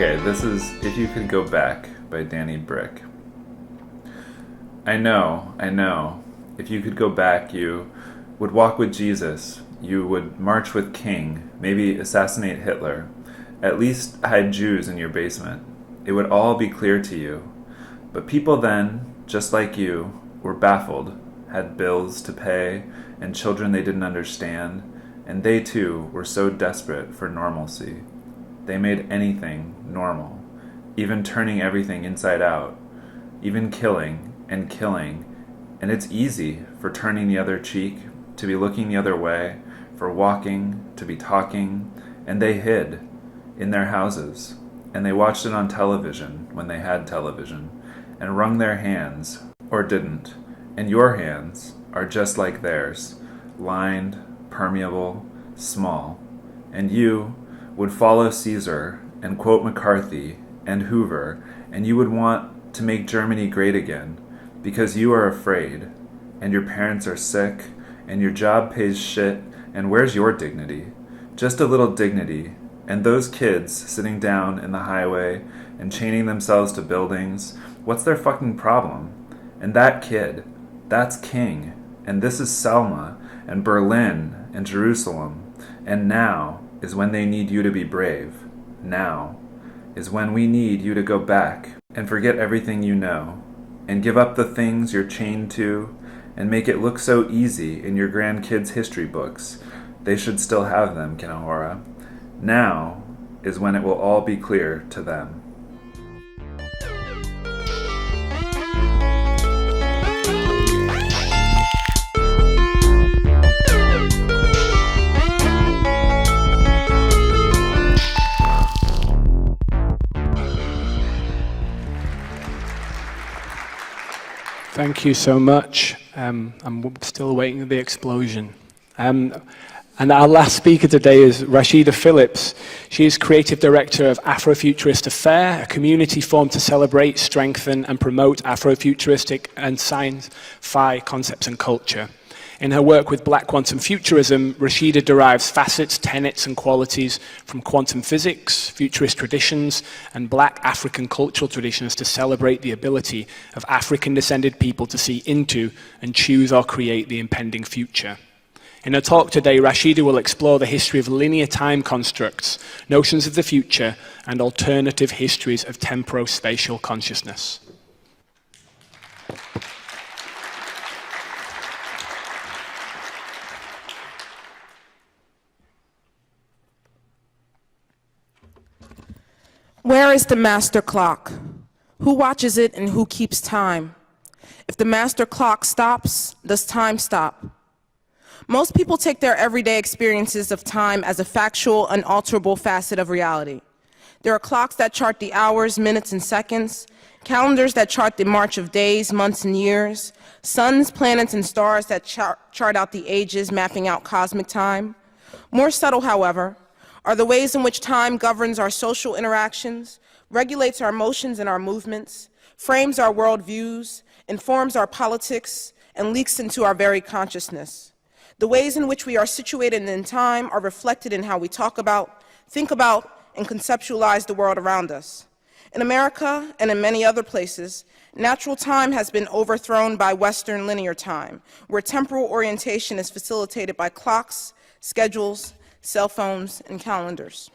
Okay, this is If You Could Go Back by Danny Brick. I know, if you could go back, you would walk with Jesus, you would march with King, maybe assassinate Hitler, at least hide Jews in your basement. It would all be clear to you. But people then, just like you, were baffled, had bills to pay, and children they didn't understand, and they too were so desperate for normalcy. They made anything normal, even turning everything inside out, even killing, and it's easy for turning the other cheek, to be looking the other way, for walking, to be talking, and they hid in their houses, and they watched it on television when they had television, and wrung their hands, or didn't, and your hands are just like theirs, lined, permeable, small, and you would follow Caesar and quote McCarthy and Hoover, and you would want to make Germany great again because you are afraid, and your parents are sick, and your job pays shit, and where's your dignity? Just a little dignity, and those kids sitting down in the highway and chaining themselves to buildings, what's their fucking problem? And that kid, that's King, and this is Selma, and Berlin, and Jerusalem, and now is when they need you to be brave. Now is when we need you to go back and forget everything you know and give up the things you're chained to and make it look so easy in your grandkids' history books. They should still have them, Kanahora. Now is when it will all be clear to them. Thank you so much. I'm still waiting for the explosion. And our last speaker today is Rasheedah Phillips. She is creative director of Afrofuturist Affair, a community formed to celebrate, strengthen, and promote Afrofuturistic and sci-fi concepts and culture. In her work with Black quantum futurism, Rasheedah derives facets, tenets, and qualities from quantum physics, futurist traditions, and Black African cultural traditions to celebrate the ability of African-descended people to see into and choose or create the impending future. In her talk today, Rasheedah will explore the history of linear time constructs, notions of the future, and alternative histories of temporospatial consciousness. Where is the master clock? Who watches it and who keeps time? If the master clock stops, does time stop? Most people take their everyday experiences of time as a factual, unalterable facet of reality. There are clocks that chart the hours, minutes, and seconds, calendars that chart the march of days, months, and years, suns, planets, and stars that chart out the ages, mapping out cosmic time. More subtle, however, are the ways in which time governs our social interactions, regulates our emotions and our movements, frames our worldviews, informs our politics, and leaks into our very consciousness. The ways in which we are situated in time are reflected in how we talk about, think about, and conceptualize the world around us. In America and in many other places, natural time has been overthrown by Western linear time, where temporal orientation is facilitated by clocks, schedules, cell phones, and calendars.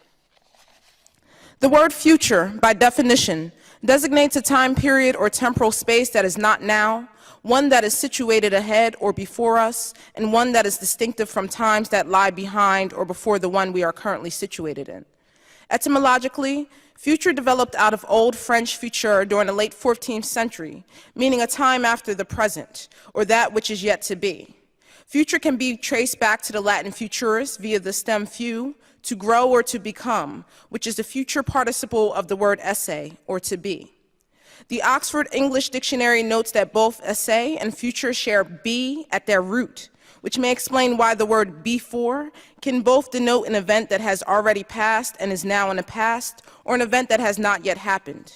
The word future, by definition, designates a time period or temporal space that is not now, one that is situated ahead or before us, and one that is distinctive from times that lie behind or before the one we are currently situated in. Etymologically, future developed out of Old French futur during the late 14th century, meaning a time after the present, or that which is yet to be. Future can be traced back to the Latin futurus via the stem fu, to grow or to become, which is the future participle of the word esse, or to be. The Oxford English Dictionary notes that both esse and future share be at their root, which may explain why the word before can both denote an event that has already passed and is now in the past, or an event that has not yet happened.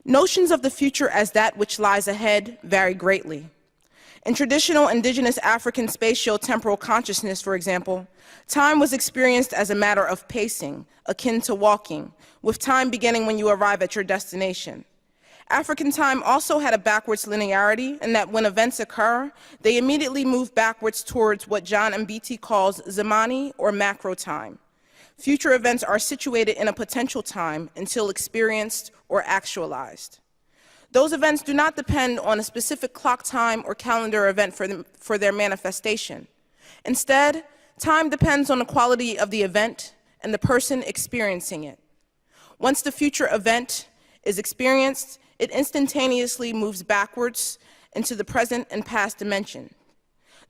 Notions of the future as that which lies ahead vary greatly. In traditional indigenous African spatio-temporal consciousness, for example, time was experienced as a matter of pacing, akin to walking, with time beginning when you arrive at your destination. African time also had a backwards linearity in that when events occur, they immediately move backwards towards what John Mbiti calls zamani or macro time. Future events are situated in a potential time until experienced or actualized. Those events do not depend on a specific clock time or calendar event for their manifestation. Instead, time depends on the quality of the event and the person experiencing it. Once the future event is experienced, it instantaneously moves backwards into the present and past dimension.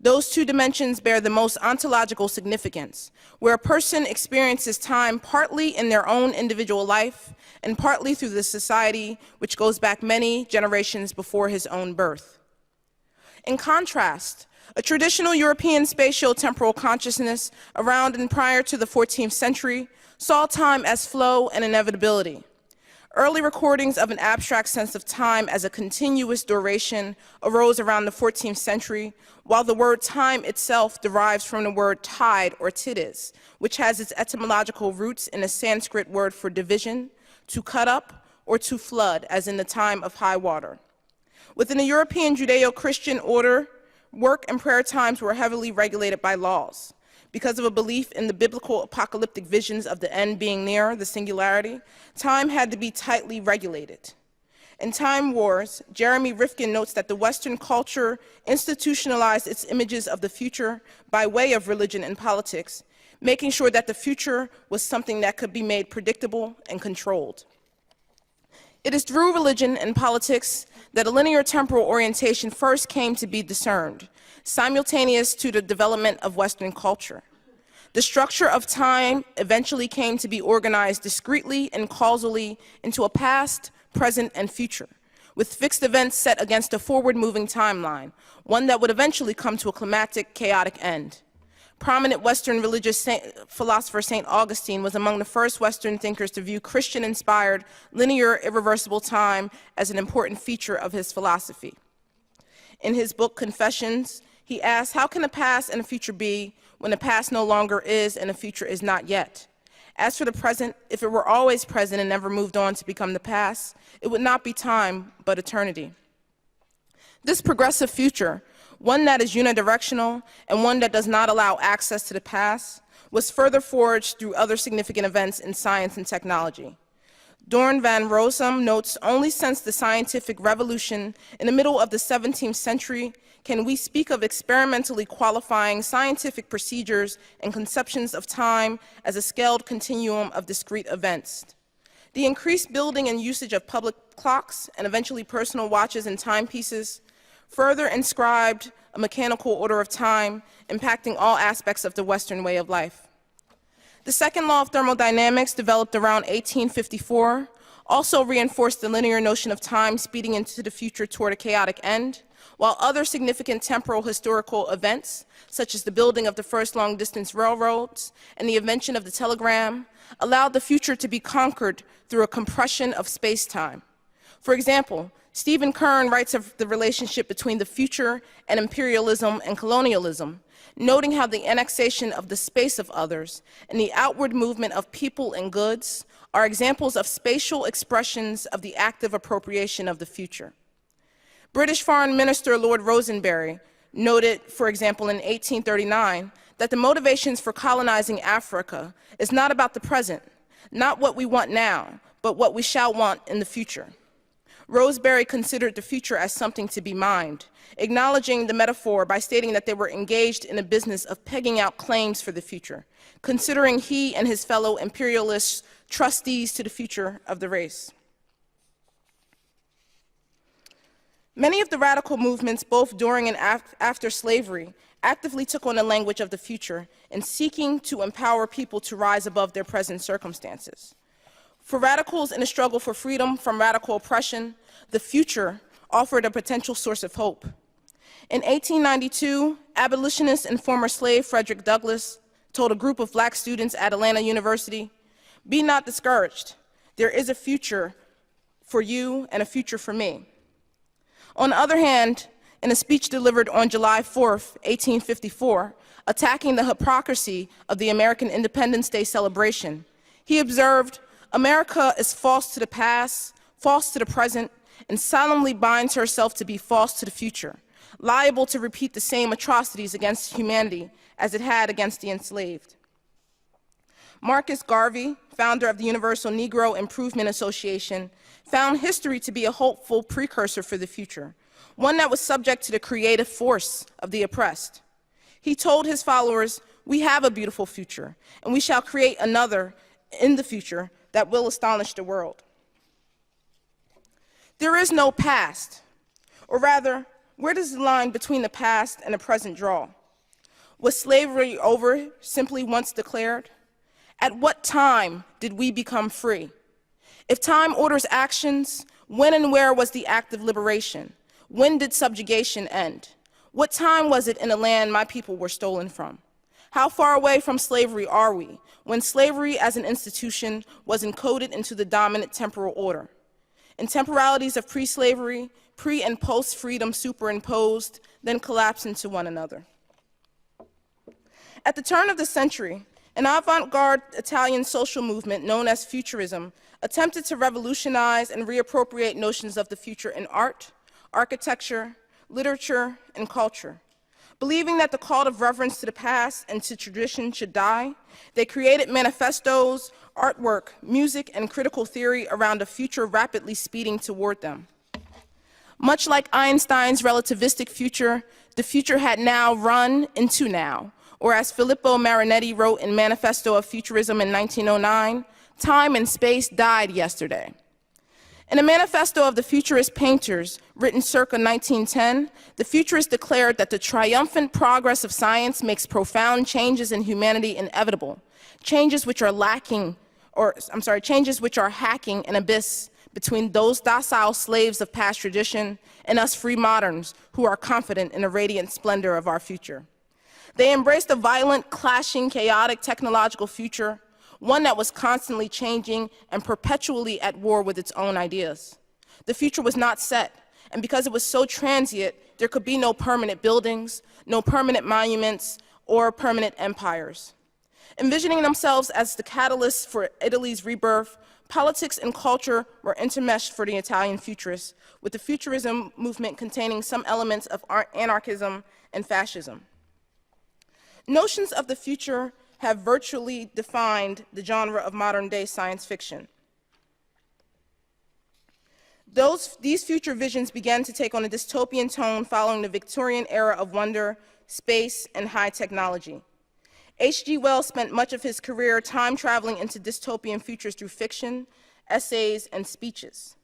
Those two dimensions bear the most ontological significance, where a person experiences time partly in their own individual life and partly through the society which goes back many generations before his own birth. In contrast, a traditional European spatio-temporal consciousness around and prior to the 14th century saw time as flow and inevitability. Early recordings of an abstract sense of time as a continuous duration arose around the 14th century, while the word time itself derives from the word tide or tidis, which has its etymological roots in a Sanskrit word for division, to cut up, or to flood, as in the time of high water. Within the European Judeo-Christian order, work and prayer times were heavily regulated by laws. Because of a belief in the biblical apocalyptic visions of the end being near, the singularity, time had to be tightly regulated. In Time Wars, Jeremy Rifkin notes that the Western culture institutionalized its images of the future by way of religion and politics, making sure that the future was something that could be made predictable and controlled. It is through religion and politics that a linear temporal orientation first came to be discerned, simultaneous to the development of Western culture. The structure of time eventually came to be organized discretely and causally into a past, present, and future, with fixed events set against a forward-moving timeline, one that would eventually come to a climactic, chaotic end. Prominent Western religious philosopher St. Augustine was among the first Western thinkers to view Christian-inspired, linear, irreversible time as an important feature of his philosophy. In his book, Confessions, he asks, how can a past and a future be when the past no longer is and the future is not yet? As for the present, if it were always present and never moved on to become the past, it would not be time, but eternity. This progressive future, one that is unidirectional and one that does not allow access to the past, was further forged through other significant events in science and technology. Doorn van Rossum notes, only since the scientific revolution in the middle of the 17th century can we speak of experimentally qualifying scientific procedures and conceptions of time as a scaled continuum of discrete events. The increased building and usage of public clocks and eventually personal watches and timepieces further inscribed a mechanical order of time impacting all aspects of the Western way of life. The second law of thermodynamics, developed around 1854, also reinforced the linear notion of time speeding into the future toward a chaotic end, while other significant temporal historical events, such as the building of the first long-distance railroads and the invention of the telegram, allowed the future to be conquered through a compression of space-time. For example, Stephen Kern writes of the relationship between the future and imperialism and colonialism, noting how the annexation of the space of others and the outward movement of people and goods are examples of spatial expressions of the active appropriation of the future. British Foreign Minister Lord Rosenberry noted, for example, in 1839, that the motivations for colonizing Africa is not about the present, not what we want now, but what we shall want in the future. Roseberry considered the future as something to be mined, acknowledging the metaphor by stating that they were engaged in a business of pegging out claims for the future, considering he and his fellow imperialists trustees to the future of the race. Many of the radical movements, both during and after slavery, actively took on the language of the future in seeking to empower people to rise above their present circumstances. For radicals in a struggle for freedom from radical oppression, the future offered a potential source of hope. In 1892, abolitionist and former slave Frederick Douglass told a group of black students at Atlanta University, "Be not discouraged. There is a future for you and a future for me." On the other hand, in a speech delivered on July 4, 1854, attacking the hypocrisy of the American Independence Day celebration. He observed, "America is false to the past, false to the present, and solemnly binds herself to be false to the future, liable to repeat the same atrocities against humanity as it had against the enslaved." Marcus Garvey, founder of the Universal Negro Improvement Association, found history to be a hopeful precursor for the future, one that was subject to the creative force of the oppressed. He told his followers, "We have a beautiful future, and we shall create another in the future that will astonish the world." There is no past, or rather, where does the line between the past and the present draw? Was slavery over simply once declared? At what time did we become free? If time orders actions, when and where was the act of liberation? When did subjugation end? What time was it in the land my people were stolen from? How far away from slavery are we, when slavery as an institution was encoded into the dominant temporal order? In temporalities of pre-slavery, pre- and post-freedom superimposed, then collapse into one another. At the turn of the century, an avant-garde Italian social movement known as Futurism attempted to revolutionize and reappropriate notions of the future in art, architecture, literature, and culture. Believing that the call of reverence to the past and to tradition should die, they created manifestos, artwork, music, and critical theory around a future rapidly speeding toward them. Much like Einstein's relativistic future, the future had now run into now, or as Filippo Marinetti wrote in Manifesto of Futurism in 1909, "Time and space died yesterday." In a manifesto of the futurist painters, written circa 1910, the futurists declared that the triumphant progress of science makes profound changes in humanity inevitable, changes which are hacking an abyss between those docile slaves of past tradition and us free moderns who are confident in the radiant splendor of our future. They embraced a violent, clashing, chaotic technological future, one that was constantly changing and perpetually at war with its own ideas. The future was not set, and because it was so transient, there could be no permanent buildings, no permanent monuments, or permanent empires. Envisioning themselves as the catalyst for Italy's rebirth, politics and culture were intermeshed for the Italian futurists, with the Futurism movement containing some elements of anarchism and fascism. Notions of the future have virtually defined the genre of modern-day science fiction. These future visions began to take on a dystopian tone following the Victorian era of wonder, space, and high technology. H.G. Wells spent much of his career time traveling into dystopian futures through fiction, essays, and speeches.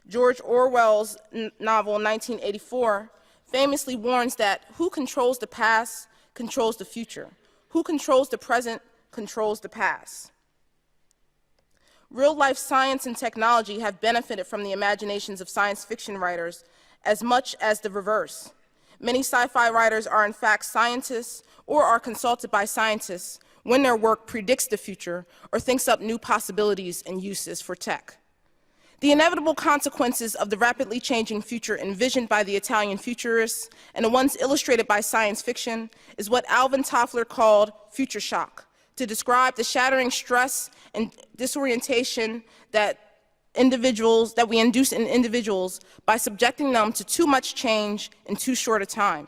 George Orwell's novel 1984 famously warns that who controls the past controls the future. Who controls the present controls the past. Real-life science and technology have benefited from the imaginations of science fiction writers as much as the reverse. Many sci-fi writers are in fact scientists or are consulted by scientists when their work predicts the future or thinks up new possibilities and uses for tech. The inevitable consequences of the rapidly changing future envisioned by the Italian futurists and the ones illustrated by science fiction is what Alvin Toffler called future shock, to describe the shattering stress and disorientation that we induce in individuals by subjecting them to too much change in too short a time.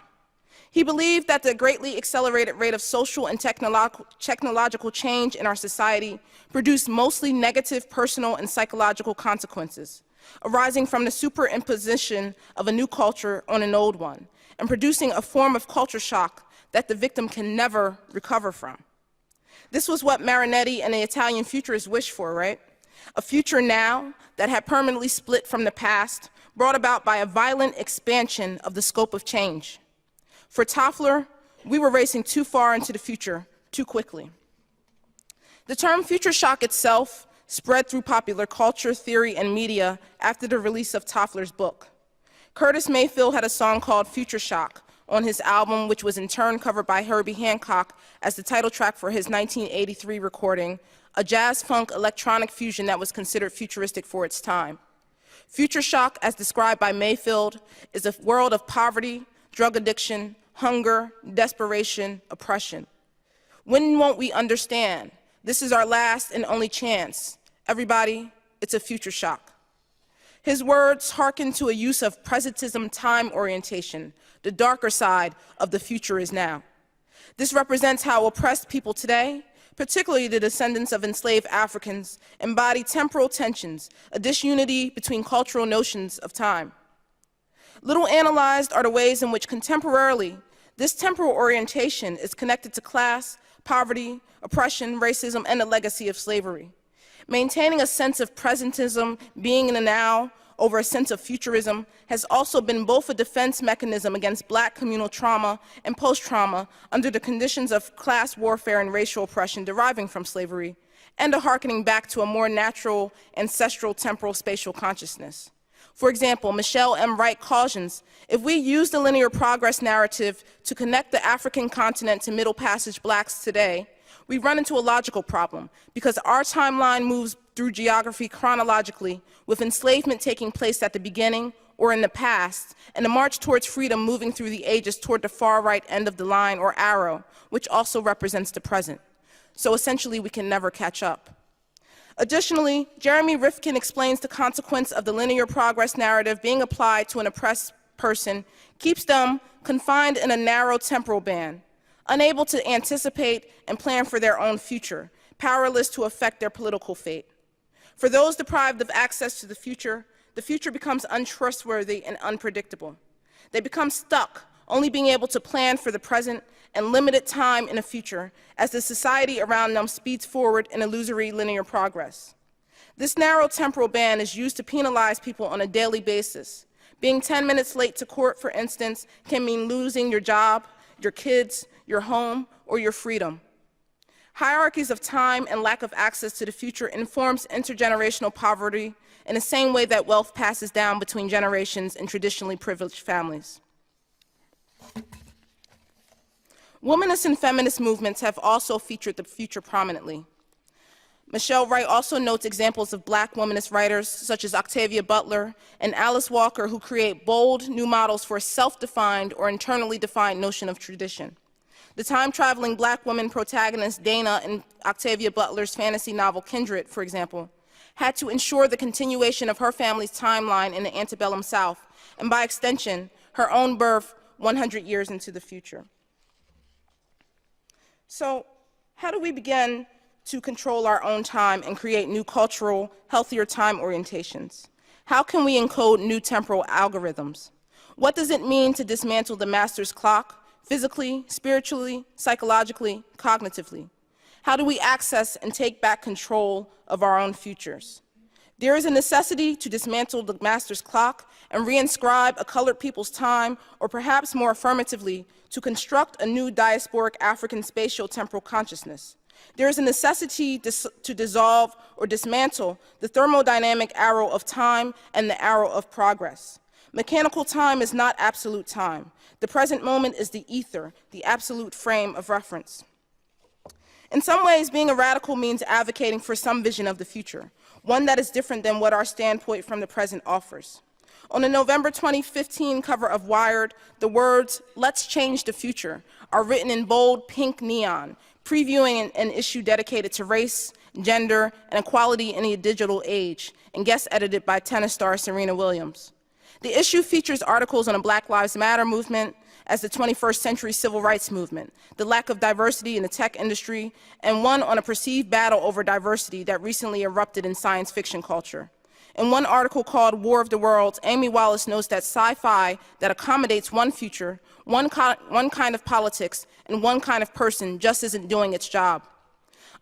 He believed that the greatly accelerated rate of social and technological change in our society produced mostly negative personal and psychological consequences, arising from the superimposition of a new culture on an old one, and producing a form of culture shock that the victim can never recover from. This was what Marinetti and the Italian futurists wished for, right? A future now that had permanently split from the past, brought about by a violent expansion of the scope of change. For Toffler, we were racing too far into the future, too quickly. The term future shock itself spread through popular culture, theory, and media after the release of Toffler's book. Curtis Mayfield had a song called Future Shock on his album, which was in turn covered by Herbie Hancock as the title track for his 1983 recording, a jazz-funk electronic fusion that was considered futuristic for its time. Future shock, as described by Mayfield, is a world of poverty, drug addiction, hunger, desperation, oppression. When won't we understand? This is our last and only chance. Everybody, it's a future shock. His words hearken to a use of presentism time orientation, the darker side of the future is now. This represents how oppressed people today, particularly the descendants of enslaved Africans, embody temporal tensions, a disunity between cultural notions of time. Little analyzed are the ways in which contemporarily this temporal orientation is connected to class, poverty, oppression, racism, and the legacy of slavery. Maintaining a sense of presentism, being in the now, over a sense of futurism has also been both a defense mechanism against Black communal trauma and post-trauma under the conditions of class warfare and racial oppression deriving from slavery, and a hearkening back to a more natural, ancestral, temporal, spatial consciousness. For example, Michelle M. Wright cautions, if we use the linear progress narrative to connect the African continent to Middle Passage Blacks today, we run into a logical problem, because our timeline moves through geography chronologically, with enslavement taking place at the beginning or in the past, and the march towards freedom moving through the ages toward the far right end of the line or arrow, which also represents the present. So essentially, we can never catch up. Additionally, Jeremy Rifkin explains the consequence of the linear progress narrative being applied to an oppressed person keeps them confined in a narrow temporal band, unable to anticipate and plan for their own future, powerless to affect their political fate. For those deprived of access to the future becomes untrustworthy and unpredictable. They become stuck, only being able to plan for the present and limited time in the future as the society around them speeds forward in illusory linear progress. This narrow temporal band is used to penalize people on a daily basis. Being 10 minutes late to court, for instance, can mean losing your job, your kids, your home, or your freedom. Hierarchies of time and lack of access to the future informs intergenerational poverty in the same way that wealth passes down between generations in traditionally privileged families. Womanist and feminist movements have also featured the future prominently. Michelle Wright also notes examples of Black womanist writers such as Octavia Butler and Alice Walker, who create bold new models for a self-defined or internally defined notion of tradition. The time-traveling Black woman protagonist Dana in Octavia Butler's fantasy novel Kindred, for example, had to ensure the continuation of her family's timeline in the antebellum South, and by extension, her own birth 100 years into the future. So, how do we begin to control our own time and create new cultural, healthier time orientations? How can we encode new temporal algorithms? What does it mean to dismantle the master's clock, physically, spiritually, psychologically, cognitively? How do we access and take back control of our own futures? There is a necessity to dismantle the master's clock and reinscribe a colored people's time, or perhaps more affirmatively, to construct a new diasporic African spatial temporal consciousness. There is a necessity to dissolve or dismantle the thermodynamic arrow of time and the arrow of progress. Mechanical time is not absolute time. The present moment is the ether, the absolute frame of reference. In some ways, being a radical means advocating for some vision of the future, one that is different than what our standpoint from the present offers. On the November 2015 cover of Wired, the words, "Let's change the future," are written in bold pink neon, previewing an issue dedicated to race, gender, and equality in the digital age, and guest edited by tennis star Serena Williams. The issue features articles on the Black Lives Matter movement as the 21st century civil rights movement, the lack of diversity in the tech industry, and one on a perceived battle over diversity that recently erupted in science fiction culture. In one article called War of the Worlds, Amy Wallace notes that sci-fi that accommodates one future, one kind of politics, and one kind of person just isn't doing its job.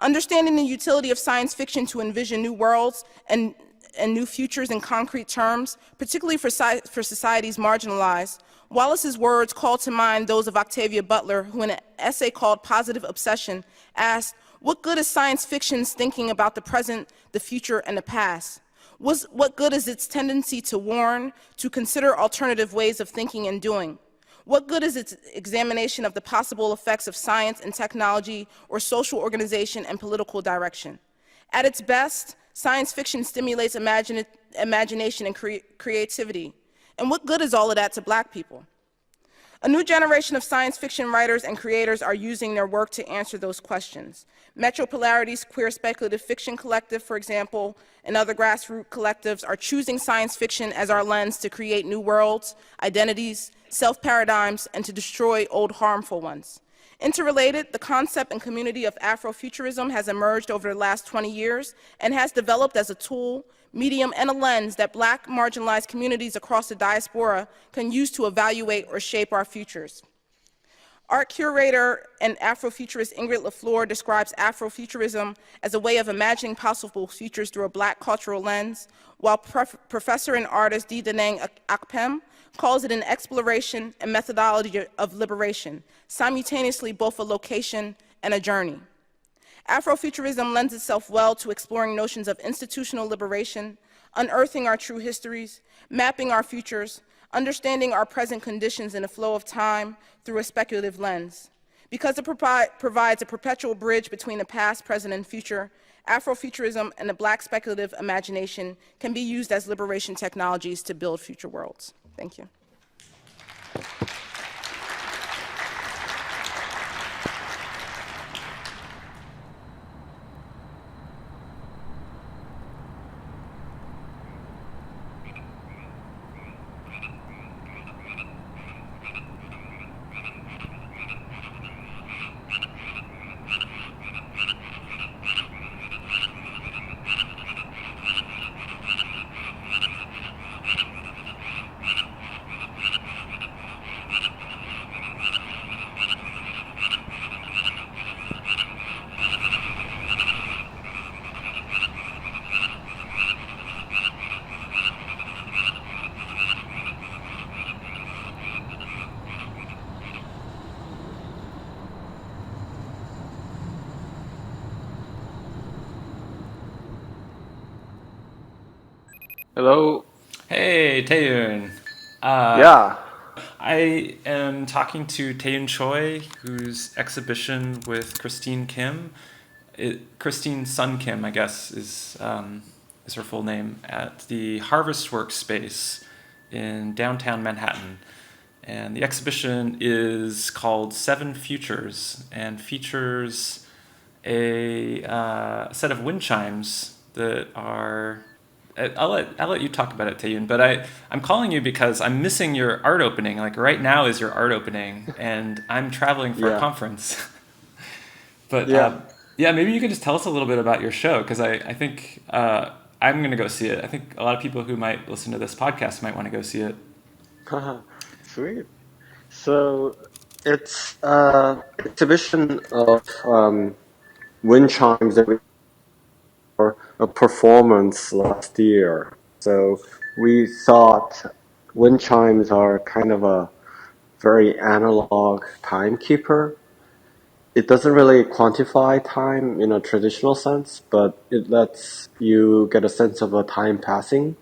Understanding the utility of science fiction to envision new worlds and new futures in concrete terms, particularly for societies marginalized, Wallace's words call to mind those of Octavia Butler, who in an essay called Positive Obsession asked, "What good is science fiction's thinking about the present, the future, and the past? What good is its tendency to warn, to consider alternative ways of thinking and doing? What good is its examination of the possible effects of science and technology or social organization and political direction? At its best, Science fiction stimulates imagination and creativity. And what good is all of that to Black people? A new generation of science fiction writers and creators are using their work to answer those questions. Metropolarity's Queer Speculative Fiction Collective, for example, and other grassroots collectives are choosing science fiction as our lens to create new worlds, identities, self-paradigms, and to destroy old harmful ones. Interrelated, the concept and community of Afrofuturism has emerged over the last 20 years and has developed as a tool, medium, and a lens that Black marginalized communities across the diaspora can use to evaluate or shape our futures. Art curator and Afrofuturist Ingrid LaFleur describes Afrofuturism as a way of imagining possible futures through a Black cultural lens, while professor and artist Didanang Akpem calls it an exploration and methodology of liberation, simultaneously both a location and a journey. Afrofuturism lends itself well to exploring notions of institutional liberation, unearthing our true histories, mapping our futures, understanding our present conditions in a flow of time through a speculative lens. Because it provides a perpetual bridge between the past, present, and future, Afrofuturism and the Black speculative imagination can be used as liberation technologies to build future worlds. Thank you. Hello. Hey, Taeyoon. Yeah. I am talking to Taeyoon Choi, whose exhibition with Christine Kim, Christine Sun Kim, I guess, is her full name, at the Harvest Workspace in downtown Manhattan. And the exhibition is called Seven Futures and features a set of wind chimes that are... I'll let you talk about it, Taeyoon, but I'm calling you because I'm missing your art opening. Like right now is your art opening, and I'm traveling for a conference. But maybe you could just tell us a little bit about your show, because I think I'm going to go see it. I think a lot of people who might listen to this podcast might want to go see it. Sweet. So it's an exhibition of wind chimes that we for a performance last year. So we thought wind chimes are kind of a very analog timekeeper. It doesn't really quantify time in a traditional sense, but it lets you get a sense of a time passing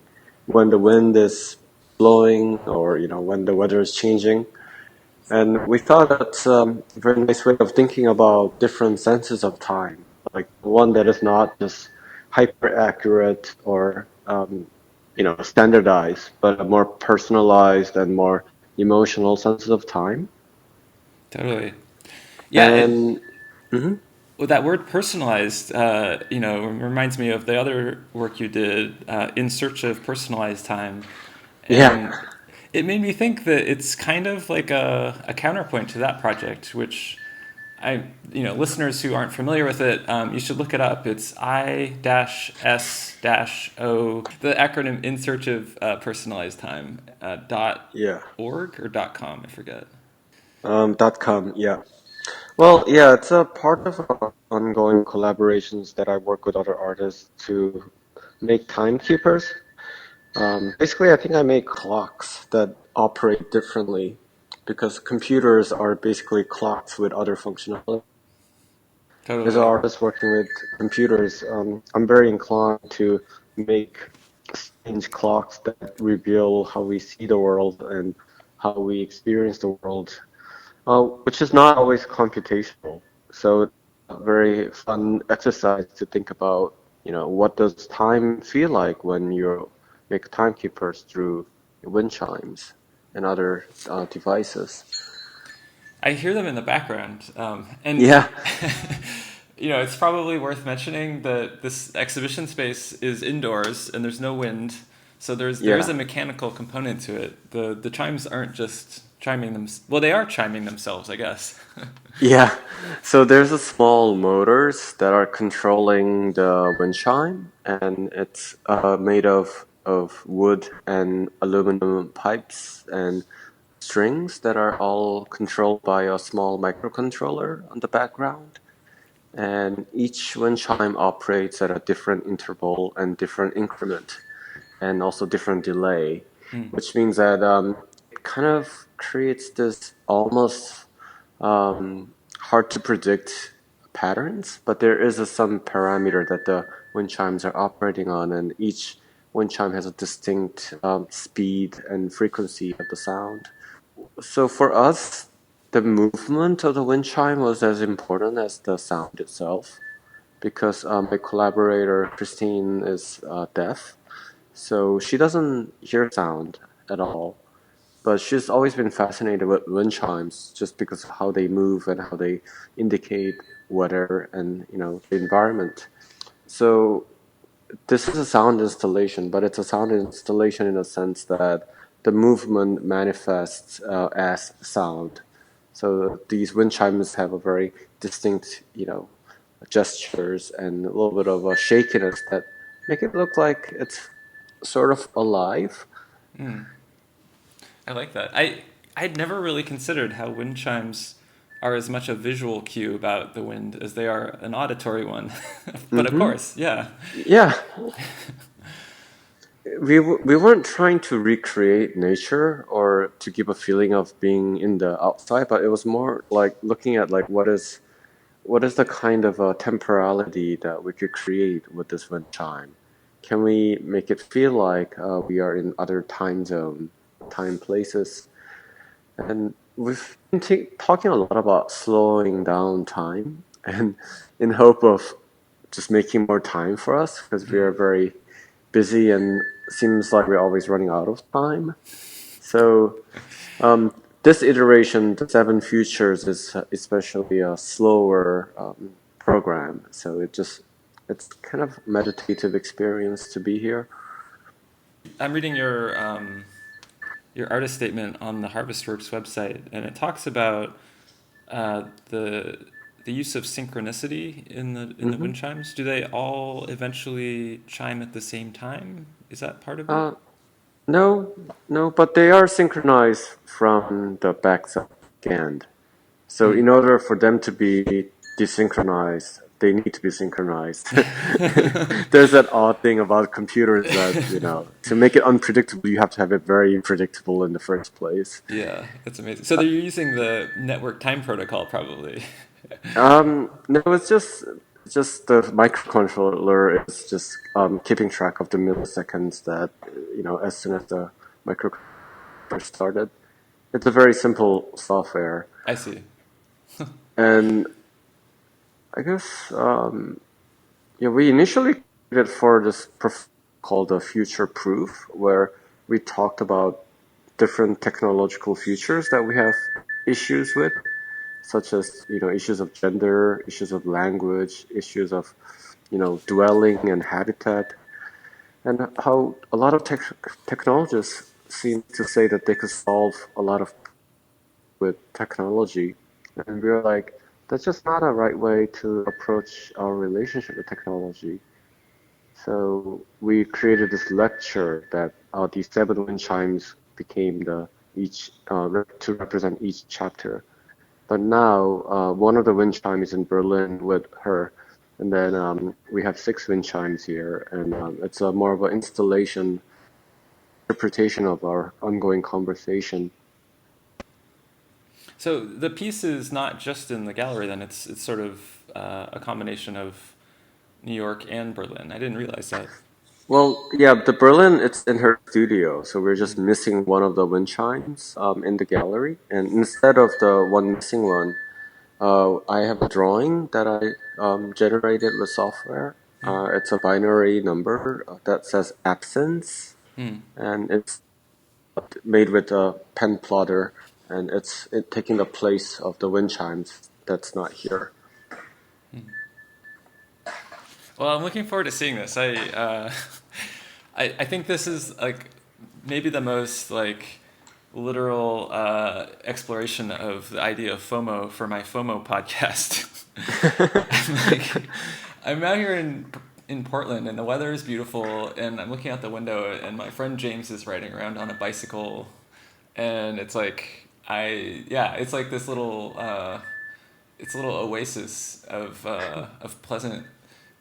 when the wind is blowing or, when the weather is changing. And we thought that's a very nice way of thinking about different senses of time, like one that is not just hyper accurate or standardized, but a more personalized and more emotional sense of time. Totally. Yeah. And well, that word personalized, reminds me of the other work you did, In Search of Personalized Time. And it made me think that it's kind of like a counterpoint to that project, which listeners who aren't familiar with it, you should look it up. It's I-S-O, the acronym In Search of Personalized Time, .org or .com, I forget. .com, yeah. Well, yeah, it's a part of ongoing collaborations that I work with other artists to make timekeepers. Basically, I think I make clocks that operate differently because computers are basically clocks with other functionality. Totally. As an artist working with computers, I'm very inclined to make strange clocks that reveal how we see the world and how we experience the world, which is not always computational. So it's a very fun exercise to think about what does time feel like when you make timekeepers through wind chimes and other devices? I hear them in the background, and Yeah, it's probably worth mentioning that this exhibition space is indoors and there's no wind, so there is yeah. a mechanical component to it. The chimes aren't just chiming them. Well, they are chiming themselves, I guess. Yeah, so there's a small motors that are controlling the wind chime, and it's made of wood and aluminum pipes and strings that are all controlled by a small microcontroller on the background. And each wind chime operates at a different interval and different increment, and also different delay, which means that it kind of creates this almost hard to predict patterns, but there is some parameter that the wind chimes are operating on, and each wind chime has a distinct speed and frequency of the sound. So for us, the movement of the wind chime was as important as the sound itself, because my collaborator Christine is deaf, so she doesn't hear sound at all. But she's always been fascinated with wind chimes just because of how they move and how they indicate weather and the environment. So this is a sound installation, but it's a sound installation in a sense that the movement manifests as sound. So these wind chimes have a very distinct, gestures and a little bit of a shakiness that make it look like it's sort of alive. I like that. I'd never really considered how wind chimes are as much a visual cue about the wind as they are an auditory one. But of Mm-hmm. course, yeah. Yeah, we weren't trying to recreate nature or to give a feeling of being in the outside, but it was more like looking at like what is the kind of temporality that we could create with this wind chime? Can we make it feel like we are in other time zone, time places? And we've been talking a lot about slowing down time, and in hope of just making more time for us because we are very busy and seems like we're always running out of time. So this iteration, the Seven Futures, is especially a slower program. So it's kind of meditative experience to be here. I'm reading your artist statement on the Harvestworks website, and it talks about the use of synchronicity in the Hmm. wind chimes. Do they all eventually chime at the same time? Is that part of it? Uh, no, no, but they are synchronized from the back end. So in order for them to be desynchronized, they need to be synchronized. There's that odd thing about computers that, to make it unpredictable, you have to have it very predictable in the first place. Yeah, that's amazing. So they're using the network time protocol, probably. No, it's just the microcontroller is just keeping track of the milliseconds that, as soon as the microcontroller started. It's a very simple software. I see. And I guess yeah, we initially created for this called the Future Proof, where we talked about different technological futures that we have issues with, such as issues of gender, issues of language, issues of dwelling and habitat, and how a lot of technologists seem to say that they could solve a lot of with technology, and we're like, that's just not a right way to approach our relationship with technology. So we created this lecture that these seven wind chimes became the each to represent each chapter. But now one of the wind chimes is in Berlin with her, and then we have six wind chimes here, and it's a more of an installation interpretation of our ongoing conversation. So the piece is not just in the gallery, then it's sort of a combination of New York and Berlin. I didn't realize that. Well, yeah, the Berlin, it's in her studio, so we're just missing one of the wind chimes in the gallery. And instead of the one missing one, I have a drawing that I generated with software. It's a binary number that says absence, and it's made with a pen plotter, and it's taking the place of the wind chimes that's not here. Well, I'm looking forward to seeing this. I think this is like maybe the most like literal exploration of the idea of FOMO for my FOMO podcast. I'm out here in Portland, and the weather is beautiful, and I'm looking out the window, and my friend James is riding around on a bicycle, and it's like it's like this little it's a little oasis of pleasant,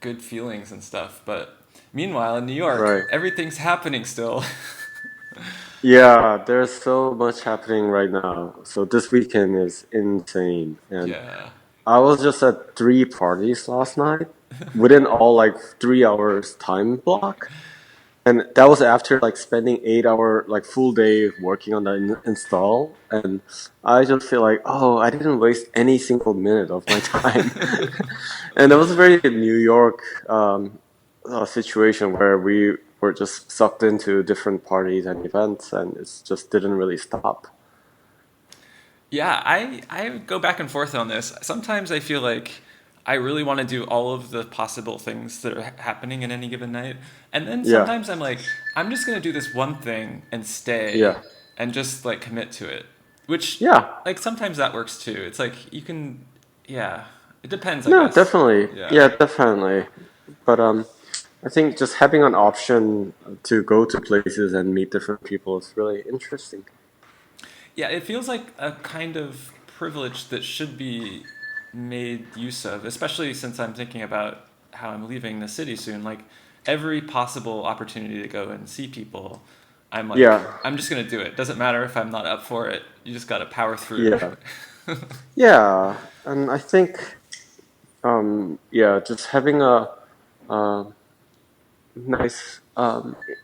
good feelings and stuff. But meanwhile, in New York, Right. everything's happening still. Yeah, there's so much happening right now. So this weekend is insane. And Yeah. I was just at 3 parties last night within all like 3 hours time block. And that was after like spending 8 hour like full day working on the install. And I just feel like, oh, I didn't waste any single minute of my time. And it was a very New York situation where we were just sucked into different parties and events, and it just didn't really stop. Yeah, I go back and forth on this. Sometimes I feel like I really want to do all of the possible things that are happening in any given night. And then Yeah, sometimes I'm like, I'm just going to do this one thing and stay yeah, and just like commit to it. Which, yeah. like, sometimes that works too. It's like you can, yeah, it depends, I No, guess. definitely. Yeah. Yeah, definitely. But I think just having an option to go to places and meet different people is really interesting. Yeah, it feels like a kind of privilege that should be made use of, especially since I'm thinking about how I'm leaving the city soon. Like every possible opportunity to go and see people, I'm like, Yeah, I'm just gonna do it. Doesn't matter if I'm not up for it. You just gotta power through. yeah, yeah. And I think, yeah, just having a nice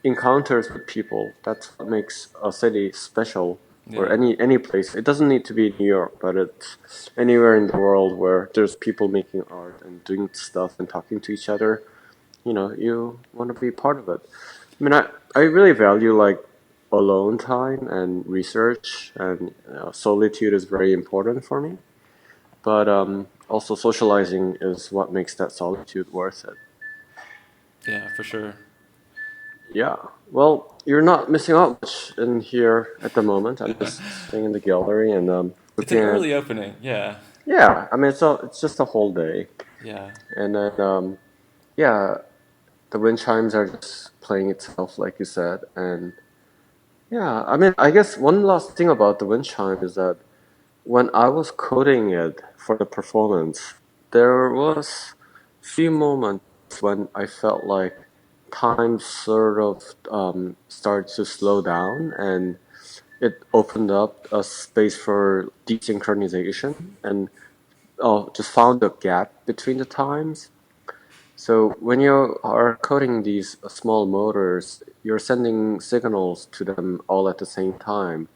encounters with people. That's what makes a city special, or Yeah. any place. It doesn't need to be New York, but it's anywhere in the world where there's people making art and doing stuff and talking to each other. You know, you want to be part of it. I mean, I really value like alone time and research, and solitude is very important for me. But also socializing is what makes that solitude worth it. Yeah, for sure. Yeah. Well, you're not missing out much in here at the moment. I'm just staying in the gallery and It's an looking at. early opening. Yeah. Yeah, I mean it's just a whole day, Yeah. and then yeah, the wind chimes are just playing itself, like you said, and yeah, I mean I guess one last thing about the wind chime is that when I was coding it for the performance, there was few moments when I felt like time sort of started to slow down, and it opened up a space for desynchronization, and just found a gap between the times. So when you are coding these small motors, you're sending signals to them all at the same time.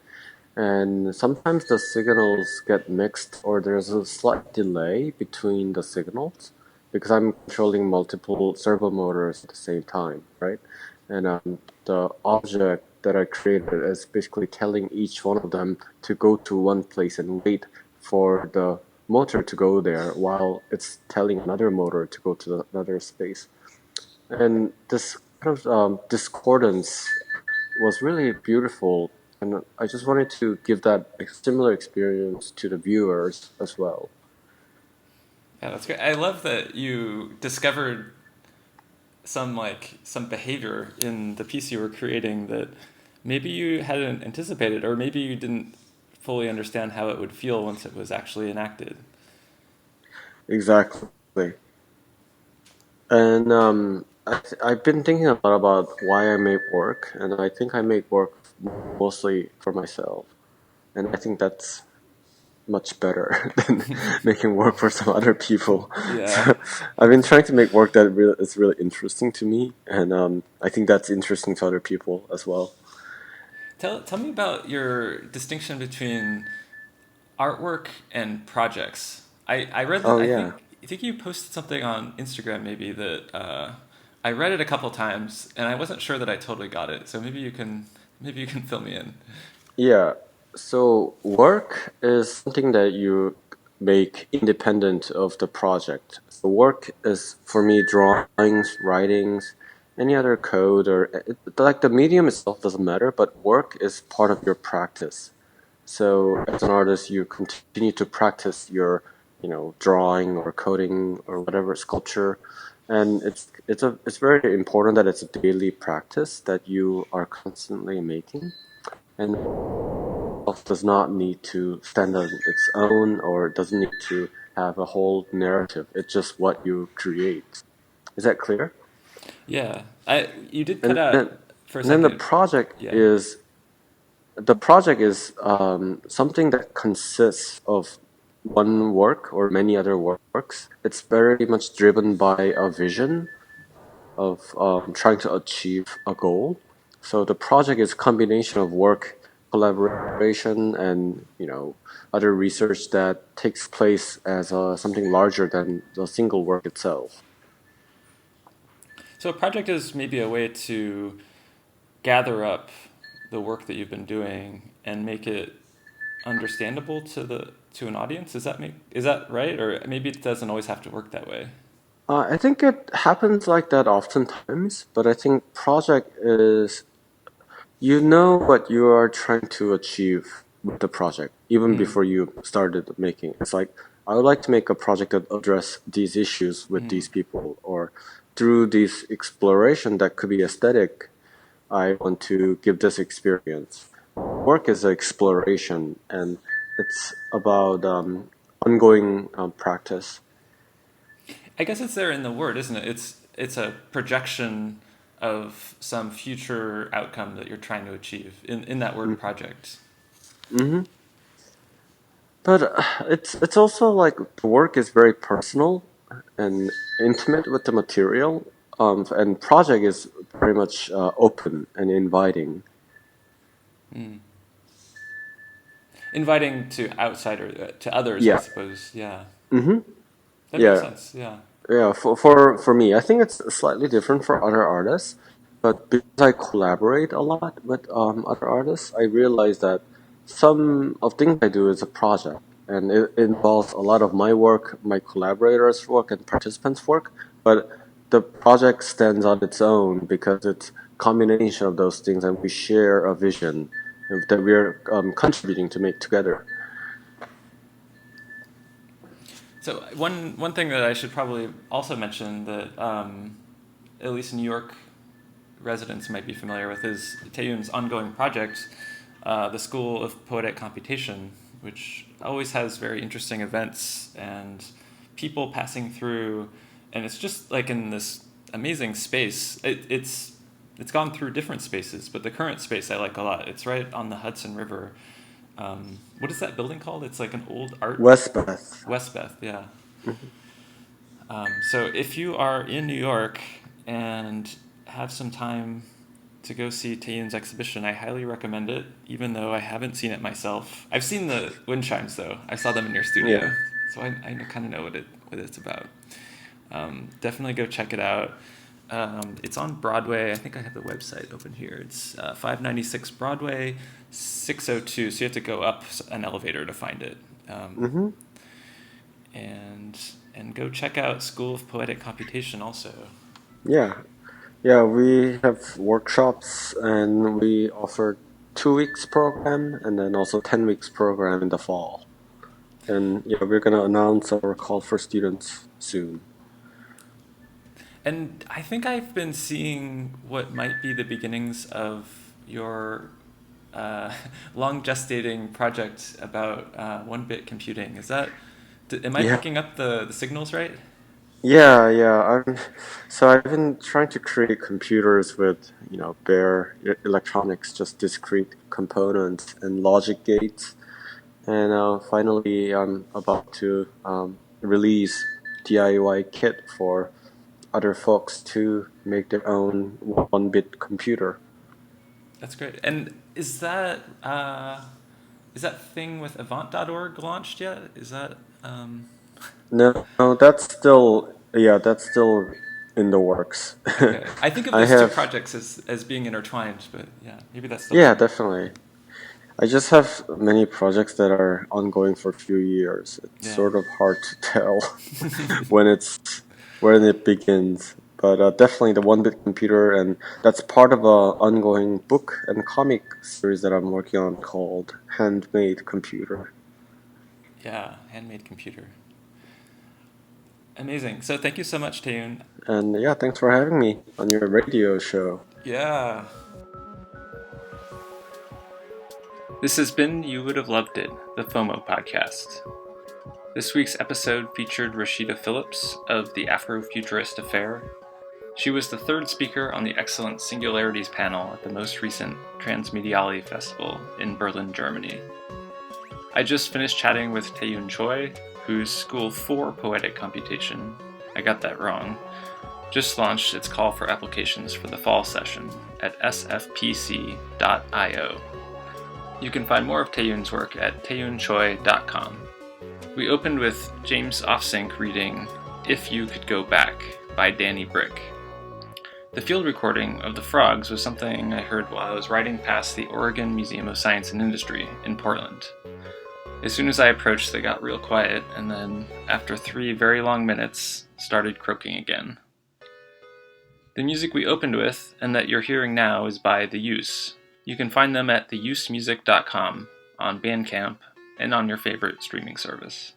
And sometimes the signals get mixed, or there's a slight delay between the signals because I'm controlling multiple servo motors at the same time, right? And the object that I created is basically telling each one of them to go to one place and wait for the motor to go there while it's telling another motor to go to another space. And this kind of discordance was really beautiful, and I just wanted to give that similar experience to the viewers as well. Yeah, that's great. I love that you discovered some behavior in the piece you were creating that maybe you hadn't anticipated, or maybe you didn't fully understand how it would feel once it was actually enacted. Exactly. And I've been thinking a lot about why I make work, and I think I make work mostly for myself. And I think that's much better than making work for some other people. Yeah. So I've been trying to make work that is really interesting to me, and I think that's interesting to other people as well. Tell me about your distinction between artwork and projects. I read that Oh I yeah, think think you posted something on Instagram maybe that I read it a couple times and I wasn't sure that I totally got it. So maybe you can fill me in. Yeah. So work is something that you make independent of the project. So work is for me drawings, writings, any other code like the medium itself doesn't matter, but work is part of your practice. So as an artist, you continue to practice your, drawing or coding or whatever sculpture, and it's very important that it's a daily practice that you are constantly making, and does not need to stand on its own or doesn't need to have a whole narrative. It's just what you create. Is that clear? Yeah, you did cut And out then, for a and then the second. project Yeah. is the project is something that consists of one work or many other works. It's very much driven by a vision of trying to achieve a goal. So the project is a combination of work, collaboration, and other research that takes place as something larger than the single work itself. So a project is maybe a way to gather up the work that you've been doing and make it understandable to an audience. Is that right? Or maybe it doesn't always have to work that way. I think it happens like that oftentimes, but I think project is you know what you are trying to achieve with the project even Mm. before you started making. It's like I would like to make a project that address these issues with Mm. these people, or through this exploration that could be aesthetic. I want to give this experience. Work is an exploration, and it's about ongoing practice. I guess it's there in the word, isn't it? It's a projection of some future outcome that you're trying to achieve in that word project. Mm-hmm. But it's also like the work is very personal and intimate with the material, and project is very much open and inviting. Mm. Inviting to to others, I Yeah. suppose. Yeah, Mm-hmm. that makes Yeah. sense. Yeah. Yeah. For me, I think it's slightly different for other artists, but because I collaborate a lot with other artists, I realize that some of things I do is a project, and it involves a lot of my work, my collaborators' work, and participants' work. But the project stands on its own because it's a combination of those things, and we share a vision that we're contributing to make together. So one thing that I should probably also mention that at least New York residents might be familiar with is Taeyoon's ongoing project, the School of Poetic Computation, which always has very interesting events and people passing through, and it's just like in this amazing space. It's gone through different spaces, but the current space I like a lot. It's right on the Hudson River. What is that building called? It's like an old art. Westbeth. Westbeth, yeah. So if you are in New York and have some time to go see Taeyoon's exhibition, I highly recommend it, even though I haven't seen it myself. I've seen the wind chimes, though. I saw them in your Yeah. studio, so I kind of know what it's about. Definitely go check it out. It's on Broadway. I think I have the website open here. It's 596 Broadway, 602. So you have to go up an elevator to find it. Mm-hmm. And go check out School of Poetic Computation also. Yeah. Yeah, we have workshops and we offer 2 weeks program and then also 10 weeks program in the fall. And yeah, we're gonna announce our call for students soon. And I think I've been seeing what might be the beginnings of your uh, long gestating project about 1-bit computing. Am I Yeah, picking up the signals right? yeah. So I've been trying to create computers with, bare electronics, just discrete components and logic gates. And finally, I'm about to release DIY kit for other folks to make their own 1-bit computer. That's great. And is that thing with Avant.org launched yet? Is that No, that's still in the works. Okay. I think of I those two have, projects as being intertwined, but yeah, maybe that's still yeah, going. definitely. I just have many projects that are ongoing for a few years. It's Yeah. sort of hard to tell when it begins. But definitely the one-bit computer, and that's part of a ongoing book and comic series that I'm working on called Handmade Computer. Yeah, handmade computer. Amazing. So thank you so much, Taeyoon. And yeah, thanks for having me on your radio show. Yeah. This has been You Would Have Loved It, the FOMO podcast. This week's episode featured Rasheedah Phillips of the Afrofuturist Affair. She was the third speaker on the excellent Singularities panel at the most recent Transmediale festival in Berlin, Germany. I just finished chatting with Taeyoon Choi, whose School for Poetic Computation, I got that wrong, just launched its call for applications for the fall session at sfpc.io. You can find more of Taeyoon's work at taeyoonchoi.com. We opened with James Ofsink reading If You Could Go Back by Danny Brick. The field recording of the frogs was something I heard while I was riding past the Oregon Museum of Science and Industry in Portland. As soon as I approached, they got real quiet, and then, after 3 very long minutes, started croaking again. The music we opened with, and that you're hearing now, is by The Use. You can find them at theusemusic.com, on Bandcamp, and on your favorite streaming service.